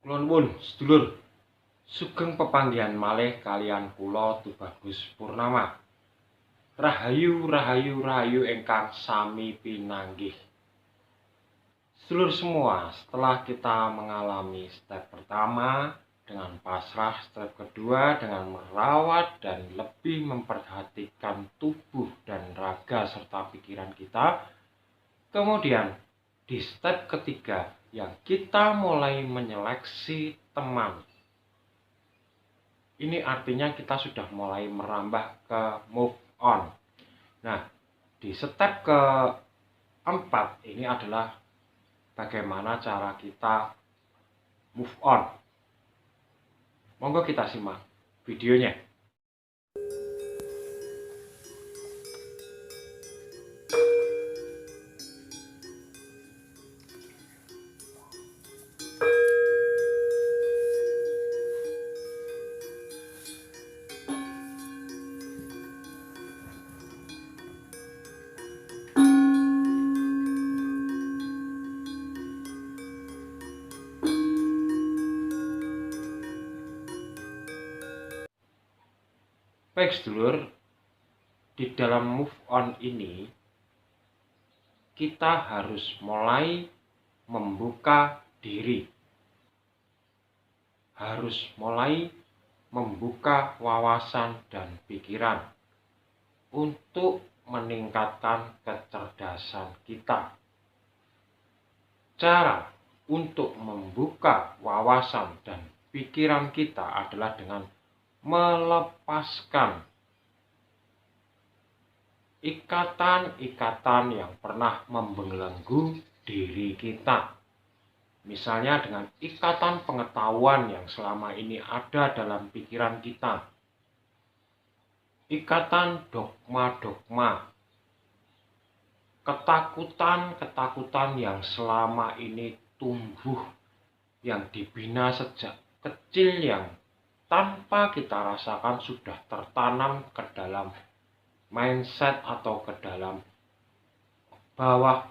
Kula nuwun sedulur, sugeng pepanggihan malih kaliyan kula Tubagus Purnama. Rahayu rahayu rahayu ingkang sami pinanggih. Sedulur semua, setelah kita mengalami step pertama dengan pasrah, step kedua dengan merawat dan lebih memperhatikan tubuh dan raga serta pikiran kita, kemudian di step ketiga yang kita mulai menyeleksi teman. Ini artinya kita sudah mulai merambah ke move on. Nah, di step keempat ini adalah bagaimana cara kita move on. Monggo kita simak videonya. Baik sedulur, di dalam move on ini kita harus mulai membuka diri. Harus mulai membuka wawasan dan pikiran untuk meningkatkan kecerdasan kita. Cara untuk membuka wawasan dan pikiran kita adalah dengan melepaskan ikatan-ikatan yang pernah membelenggu diri kita. Misalnya dengan ikatan pengetahuan yang selama ini ada dalam pikiran kita. Ikatan dogma-dogma. Ketakutan-ketakutan yang selama ini tumbuh, yang dibina sejak kecil, yang tanpa kita rasakan sudah tertanam ke dalam mindset atau ke dalam bawah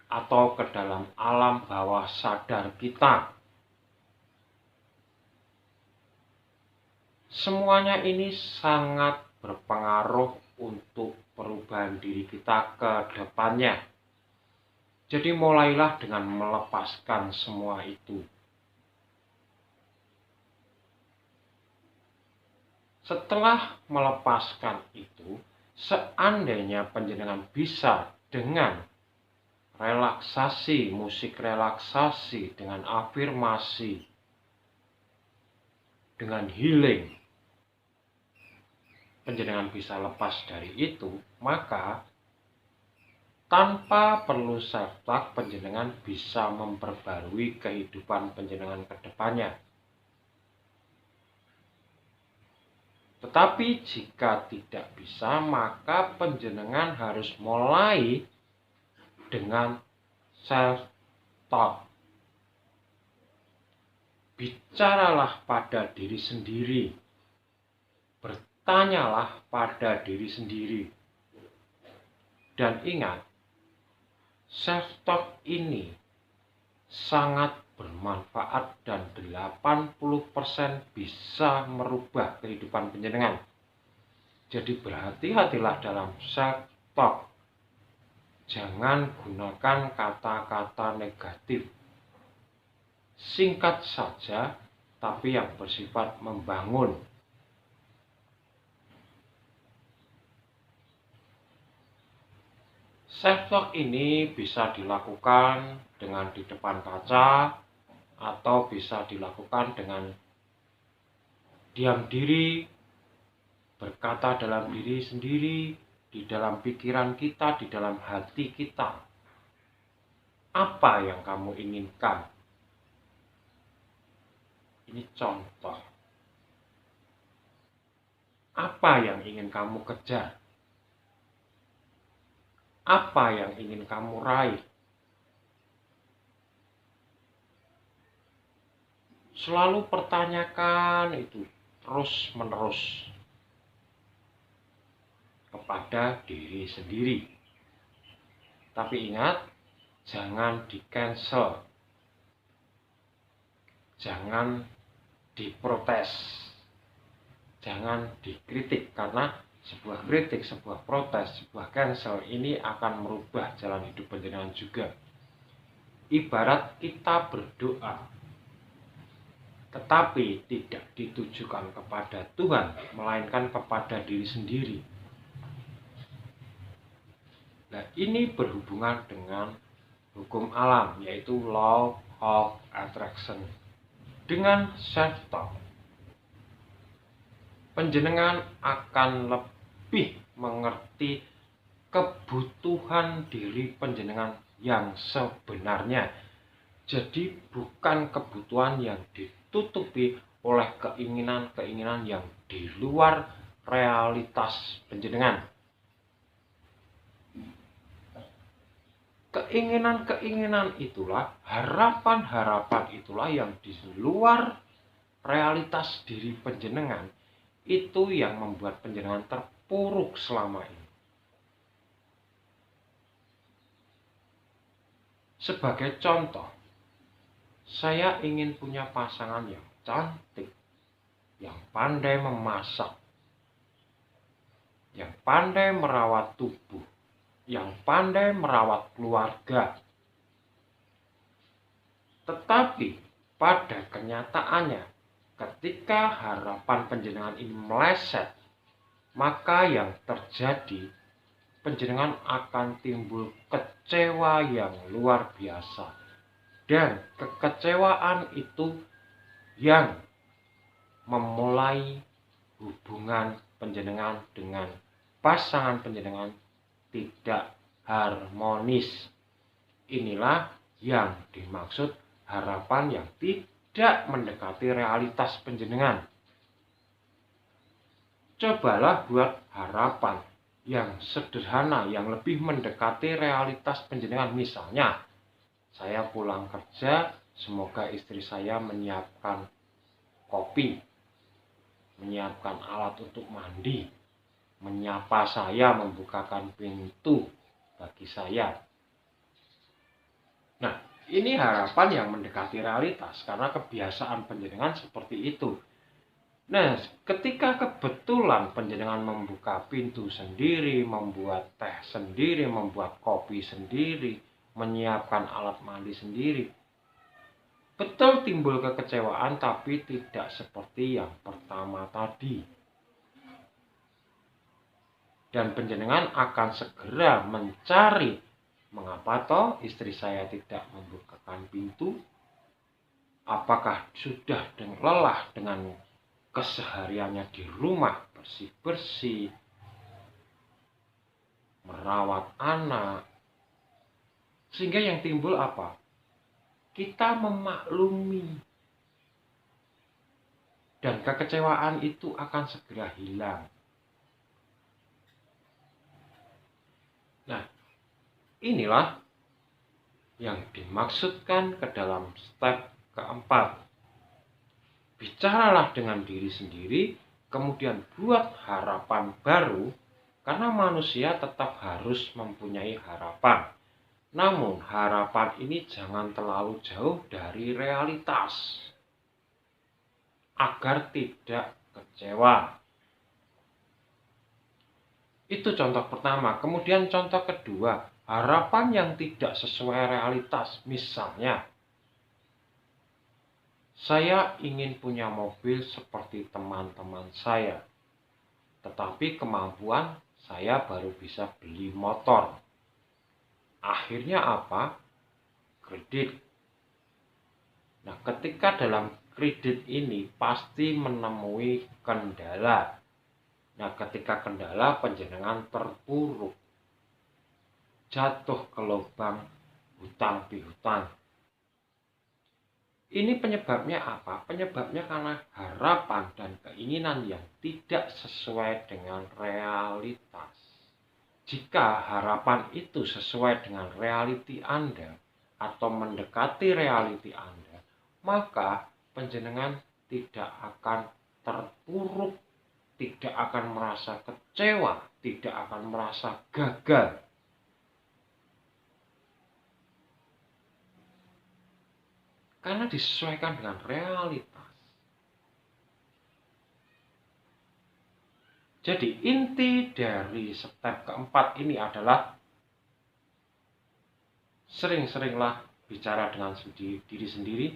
atau ke dalam alam bawah sadar kita. Semuanya ini sangat berpengaruh untuk perubahan diri kita ke depannya. Jadi mulailah dengan melepaskan semua itu. Setelah melepaskan itu, seandainya panjenengan bisa dengan relaksasi, musik relaksasi, dengan afirmasi, dengan healing, panjenengan bisa lepas dari itu, maka tanpa perlu self-talk, panjenengan bisa memperbarui kehidupan panjenengan ke depannya. Tetapi jika tidak bisa, maka panjenengan harus mulai dengan self-talk. Bicaralah pada diri sendiri. Bertanyalah pada diri sendiri. Dan ingat, self-talk ini sangat bermanfaat dan 80% bisa merubah kehidupan panjenengan. Jadi berhati-hatilah dalam self-talk. Jangan gunakan kata-kata negatif. Singkat saja, tapi yang bersifat membangun. Self-talk ini bisa dilakukan dengan di depan kaca, atau bisa dilakukan dengan diam diri, berkata dalam diri sendiri, di dalam pikiran kita, di dalam hati kita. Apa yang kamu inginkan? Ini contoh. Apa yang ingin kamu kejar? Apa yang ingin kamu raih? Selalu pertanyakan itu terus-menerus kepada diri sendiri. Tapi ingat, jangan di-cancel. jangan diprotes, jangan dikritik, karena sebuah kritik, sebuah protes, sebuah cancel ini akan merubah jalan hidup panjenengan juga. Ibarat kita berdoa tetapi tidak ditujukan kepada Tuhan, melainkan kepada diri sendiri. Nah, ini berhubungan dengan hukum alam, yaitu law of attraction. Dengan self-talk, panjenengan akan lebih mengerti kebutuhan diri panjenengan yang sebenarnya. Jadi bukan kebutuhan yang ditutupi oleh keinginan-keinginan yang di luar realitas panjenengan. Keinginan-keinginan itulah, harapan-harapan itulah yang di luar realitas diri panjenengan, itu yang membuat panjenengan terpuruk selama ini. Sebagai contoh, saya ingin punya pasangan yang cantik, yang pandai memasak, yang pandai merawat tubuh, yang pandai merawat keluarga. Tetapi pada kenyataannya, ketika harapan panjenengan ini meleset, maka yang terjadi, panjenengan akan timbul kecewa yang luar biasa. Dan kekecewaan itu yang memulai hubungan panjenengan dengan pasangan panjenengan tidak harmonis. Inilah yang dimaksud harapan yang tidak mendekati realitas panjenengan. Cobalah buat harapan yang sederhana, yang lebih mendekati realitas panjenengan. Misalnya, saya pulang kerja, semoga istri saya menyiapkan kopi, menyiapkan alat untuk mandi, menyapa saya, membukakan pintu bagi saya. Nah, ini harapan yang mendekati realitas karena kebiasaan panjenengan seperti itu. Nah, ketika kebetulan panjenengan membuka pintu sendiri, membuat teh sendiri, membuat kopi sendiri, menyiapkan alat mandi sendiri, betul timbul kekecewaan, tapi tidak seperti yang pertama tadi. Dan panjenengan akan segera mencari, mengapa toh istri saya tidak membukakan pintu? Apakah sudah lelah dengan kesehariannya di rumah, bersih-bersih, merawat anak? Sehingga yang timbul apa? Kita memaklumi. Dan kekecewaan itu akan segera hilang. Nah, inilah yang dimaksudkan ke dalam step keempat. Bicaralah dengan diri sendiri, kemudian buat harapan baru, karena manusia tetap harus mempunyai harapan. Namun harapan ini jangan terlalu jauh dari realitas, agar tidak kecewa. Itu contoh pertama. Kemudian contoh kedua, harapan yang tidak sesuai realitas. Misalnya, saya ingin punya mobil seperti teman-teman saya, tetapi kemampuan saya baru bisa beli motor. Akhirnya apa? Kredit. Nah, ketika dalam kredit ini pasti menemui kendala. Nah, ketika kendala, panjenengan terpuruk, jatuh ke lubang hutang piutang. Ini penyebabnya apa? Penyebabnya karena harapan dan keinginan yang tidak sesuai dengan realitas. Jika harapan itu sesuai dengan realiti Anda atau mendekati realiti Anda, maka panjenengan tidak akan terpuruk, tidak akan merasa kecewa, tidak akan merasa gagal. karena disesuaikan dengan realitas. Jadi inti dari step keempat ini adalah sering-seringlah bicara dengan diri sendiri.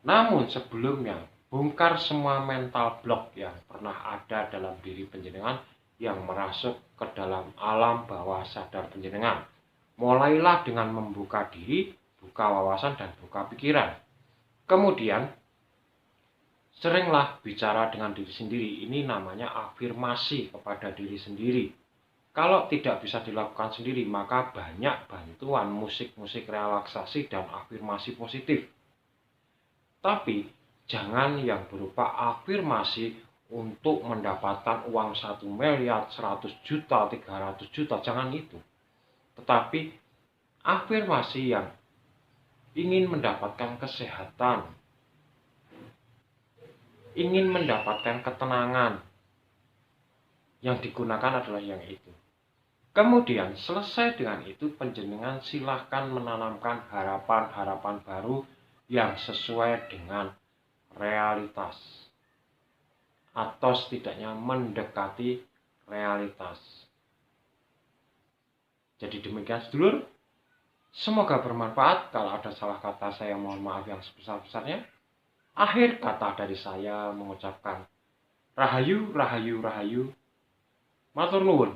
Namun sebelumnya, bongkar semua mental block yang pernah ada dalam diri panjenengan yang merasuk ke dalam alam bawah sadar panjenengan. Mulailah dengan membuka diri, buka wawasan, dan buka pikiran. Kemudian, seringlah bicara dengan diri sendiri. Ini namanya afirmasi kepada diri sendiri. Kalau tidak bisa dilakukan sendiri, maka banyak bantuan musik-musik relaksasi dan afirmasi positif. Tapi, jangan yang berupa afirmasi untuk mendapatkan uang 1 miliar, 100 juta, 300 juta. Jangan itu. Tetapi, afirmasi yang ingin mendapatkan kesehatan, ingin mendapatkan ketenangan, yang digunakan adalah yang itu. Kemudian selesai dengan itu, panjenengan silahkan menanamkan harapan-harapan baru yang sesuai dengan realitas, atau setidaknya mendekati realitas. Jadi demikian sedulur, semoga bermanfaat. Kalau ada salah kata, saya mohon maaf yang sebesar-besarnya. Akhir kata dari saya mengucapkan Rahayu, Rahayu, Rahayu. Matur nuwun.